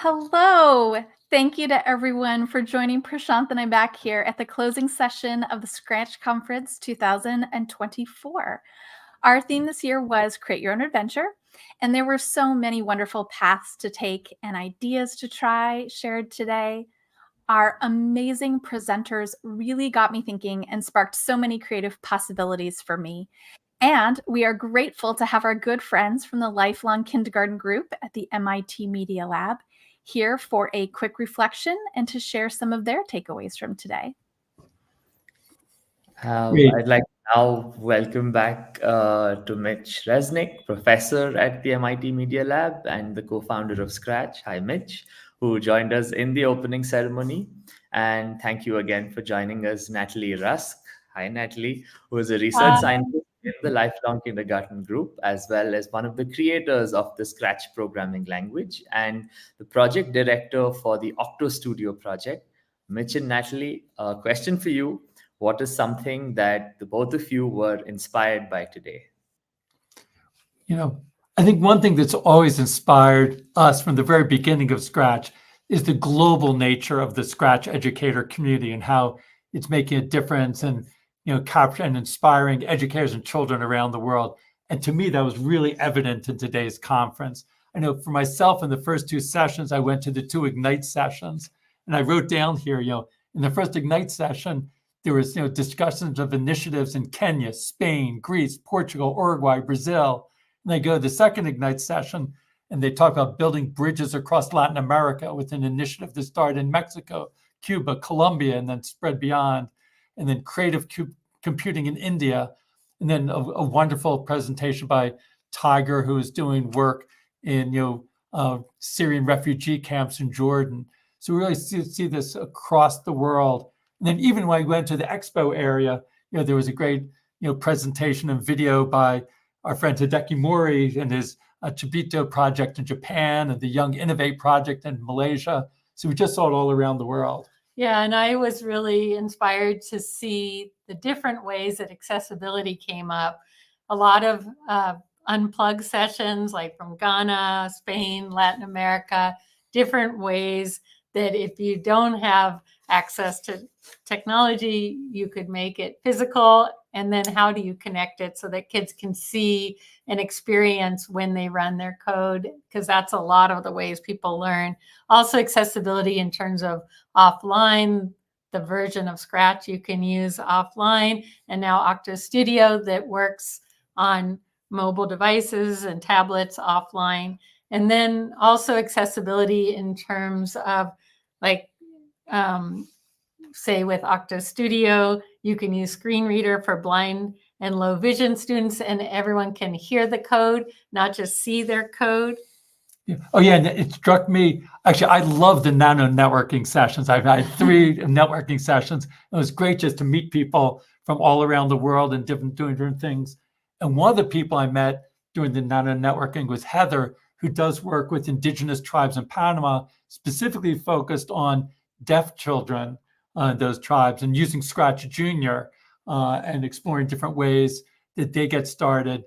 Hello. Thank you to everyone for joining Prasanth and I back here at the closing session of the Scratch Conference 2024. Our theme this year was Create Your Own Adventure, and there were so many wonderful paths to take and ideas to try shared today. Our amazing presenters really got me thinking and sparked so many creative possibilities for me. And we are grateful to have our good friends from the Lifelong Kindergarten Group at the MIT Media Lab here for a quick reflection and to share some of their takeaways from today. I'd like to now welcome back to Mitch Resnick, professor at the MIT Media Lab and the co-founder of Scratch. Hi, Mitch, who joined us in the opening ceremony. And thank you again for joining us, Natalie Rusk. Hi, Natalie, who is a research scientist in the Lifelong Kindergarten Group, as well as one of the creators of the Scratch programming language and the project director for the Octo Studio project. Mitch and Natalie, a question for you. What is something that the both of you were inspired by today? I think one thing that's always inspired us from the very beginning of Scratch is the global nature of the Scratch educator community and how it's making a difference and capturing and inspiring educators and children around the world. And to me, that was really evident in today's conference. I know for myself, in the first two sessions, I went to the two Ignite sessions, and I wrote down here, in the first Ignite session, there was discussions of initiatives in Kenya, Spain, Greece, Portugal, Uruguay, Brazil. And they go to the second Ignite session, and they talk about building bridges across Latin America with an initiative that started in Mexico, Cuba, Colombia, and then spread beyond. And then creative computing in India. And then a wonderful presentation by Tiger, who is doing work in Syrian refugee camps in Jordan. So we really see this across the world. And then even when I went to the expo area, there was a great presentation and video by our friend Hideki Mori and his Chibito project in Japan and the Young Innovate project in Malaysia. So we just saw it all around the world. Yeah, and I was really inspired to see the different ways that accessibility came up. A lot of unplugged sessions, like from Ghana, Spain, Latin America, different ways that if you don't have access to technology, you could make it physical. And then how do you connect it so that kids can see and experience when they run their code? Because that's a lot of the ways people learn. Also accessibility in terms of offline, the version of Scratch you can use offline, and now Octo Studio that works on mobile devices and tablets offline. And then also accessibility in terms of say with Octo Studio, you can use screen reader for blind and low vision students, and everyone can hear the code, not just see their code. Yeah. Oh yeah, and it struck me, actually, I love the nano networking sessions. I've had 3 networking sessions. It was great just to meet people from all around the world and doing different things. And one of the people I met during the nano networking was Heather, who does work with indigenous tribes in Panama, specifically focused on deaf children, those tribes, and using Scratch Junior and exploring different ways that they get started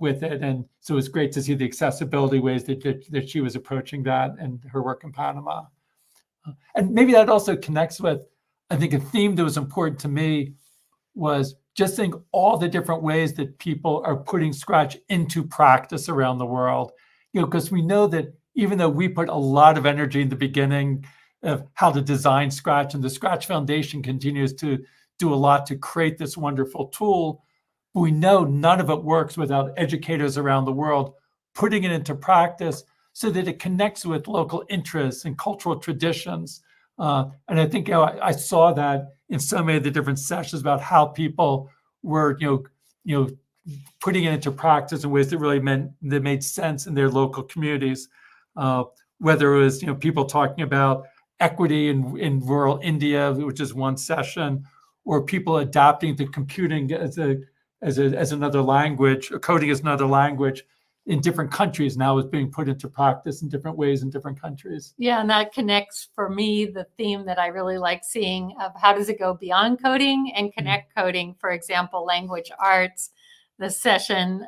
with it. And so it was great to see the accessibility ways that she was approaching that and her work in Panama. And maybe that also connects with, I think, a theme that was important to me was just seeing all the different ways that people are putting Scratch into practice around the world. Because we know that even though we put a lot of energy in the beginning of how to design Scratch, and the Scratch Foundation continues to do a lot to create this wonderful tool, but we know none of it works without educators around the world putting it into practice so that it connects with local interests and cultural traditions. And I think I saw that in so many of the different sessions about how people were putting it into practice in ways that really made sense in their local communities. Whether it was people talking about equity in rural India, which is one session, or people adapting to computing as another language, or coding as another language in different countries now is being put into practice in different ways in different countries. Yeah, and that connects for me the theme that I really like seeing of how does it go beyond coding and connect coding. For example, language arts, the session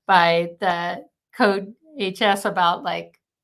by the Code HS about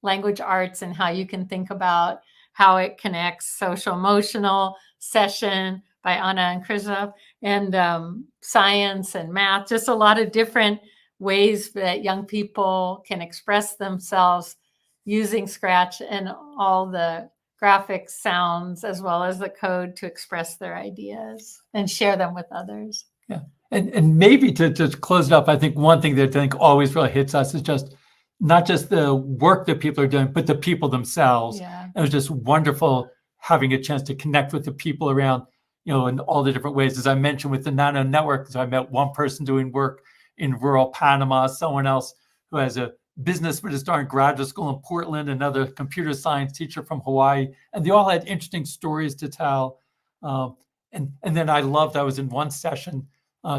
language arts and how you can think about how it connects social emotional session by Anna and Krzysztof, and science and math, just a lot of different ways that young people can express themselves using Scratch and all the graphics, sounds, as well as the code to express their ideas and share them with others. Yeah. And maybe to close it up, I think one thing that I think always really hits us is just not just the work that people are doing, but the people themselves. Yeah. It was just wonderful having a chance to connect with the people around, in all the different ways. As I mentioned with the Nano Network, so I met one person doing work in rural Panama, someone else who has a business but is starting graduate school in Portland, another computer science teacher from Hawaii, and they all had interesting stories to tell. And then I was in one session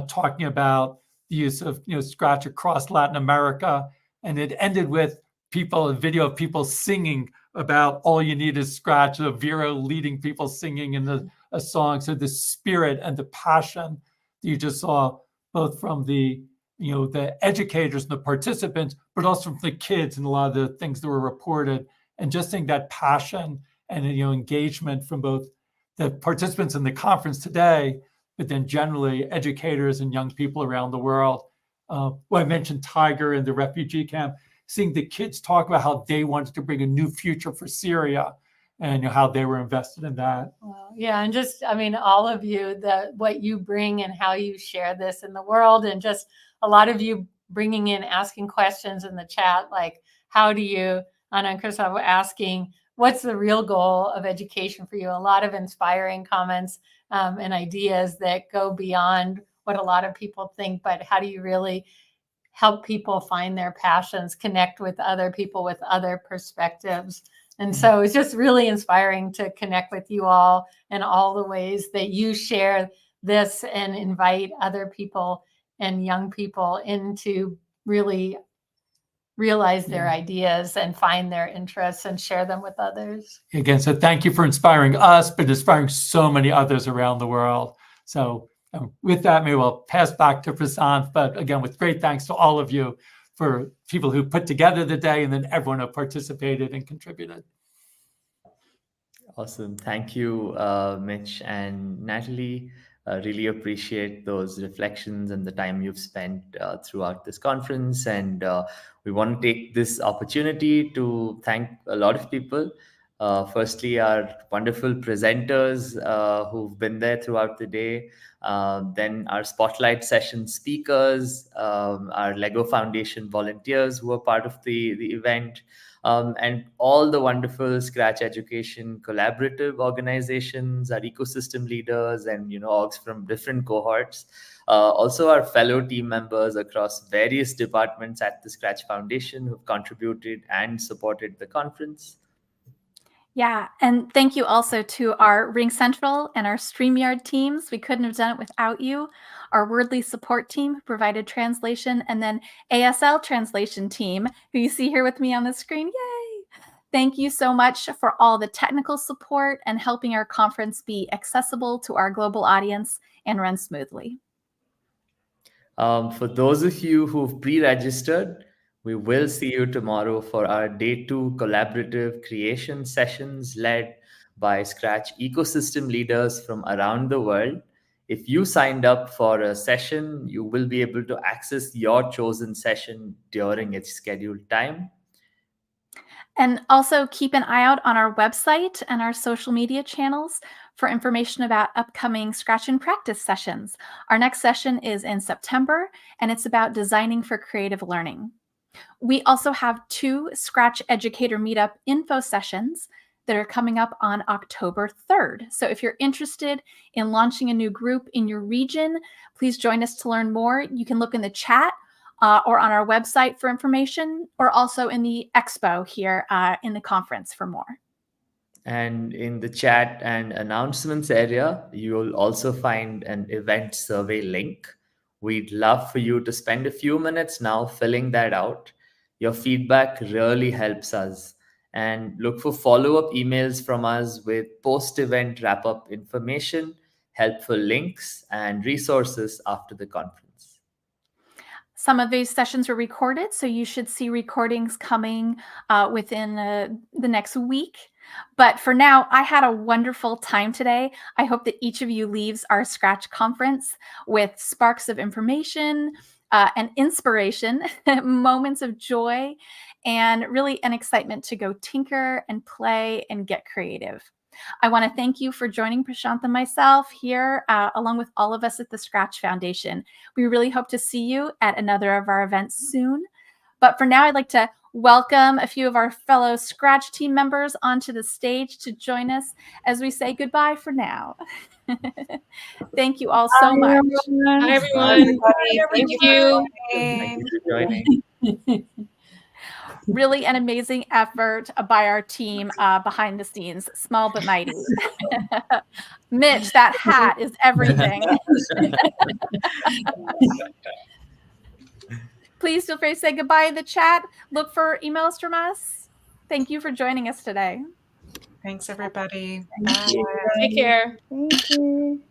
talking about the use of Scratch across Latin America, and it ended with a video of people singing about all you need is Scratch, Vera leading people singing in a song. So the spirit and the passion that you just saw, both from the educators and the participants, but also from the kids and a lot of the things that were reported, and just seeing that passion and engagement from both the participants in the conference today, but then generally educators and young people around the world. I mentioned Tiger and the refugee camp, seeing the kids talk about how they wanted to bring a new future for Syria and how they were invested in that. Well, yeah, and just, all of you, what you bring and how you share this in the world, and just a lot of you bringing in, asking questions in the chat, like how do you, Anna and Krzysztof were asking, what's the real goal of education for you? A lot of inspiring comments and ideas that go beyond what a lot of people think, but how do you really help people find their passions, connect with other people with other perspectives? And so it's just really inspiring to connect with you all and all the ways that you share this and invite other people and young people into really realize their ideas and find their interests and share them with others. Again, so thank you for inspiring us, but inspiring so many others around the world. So with that, maybe we'll pass back to Prasanth, but again, with great thanks to all of you for people who put together the day and then everyone who participated and contributed. Awesome. Thank you, Mitch and Natalie. Really appreciate those reflections and the time you've spent throughout this conference. And we want to take this opportunity to thank a lot of people. Firstly, our wonderful presenters who've been there throughout the day. Then our spotlight session speakers, our Lego Foundation volunteers who were part of the event. And all the wonderful Scratch Education collaborative organizations, our ecosystem leaders, and orgs from different cohorts. Also our fellow team members across various departments at the Scratch Foundation who've contributed and supported the conference. Yeah, and thank you also to our Ring Central and our StreamYard teams. We couldn't have done it without you. Our Wordly support team who provided translation, and then ASL translation team, who you see here with me on the screen. Yay! Thank you so much for all the technical support and helping our conference be accessible to our global audience and run smoothly. For those of you who've pre-registered, we will see you tomorrow for our Day 2 collaborative creation sessions led by Scratch ecosystem leaders from around the world. If you signed up for a session, you will be able to access your chosen session during its scheduled time. And also keep an eye out on our website and our social media channels for information about upcoming Scratch and Practice sessions. Our next session is in September, and it's about designing for creative learning. We also have 2 Scratch Educator Meetup info sessions that are coming up on October 3rd. So if you're interested in launching a new group in your region, please join us to learn more. You can look in the chat or on our website for information, or also in the expo here in the conference for more. And in the chat and announcements area, you'll also find an event survey link. We'd love for you to spend a few minutes now filling that out. Your feedback really helps us. And look for follow-up emails from us with post-event wrap-up information, helpful links, and resources after the conference. Some of these sessions were recorded, so you should see recordings coming within the next week. But for now, I had a wonderful time today. I hope that each of you leaves our Scratch conference with sparks of information and inspiration, moments of joy, and really an excitement to go tinker and play and get creative. I want to thank you for joining Prasanth and myself here, along with all of us at the Scratch Foundation. We really hope to see you at another of our events soon. But for now, I'd like to welcome a few of our fellow Scratch team members onto the stage to join us as we say goodbye for now. Thank you all so much. Hi, everyone. Thank you. Thank you for joining. Really an amazing effort by our team behind the scenes, small but mighty. Mitch, that hat is everything. Please feel free to say goodbye in the chat. Look for emails from us. Thank you for joining us today. Thanks, everybody. Thank you. Bye. Take care. Thank you.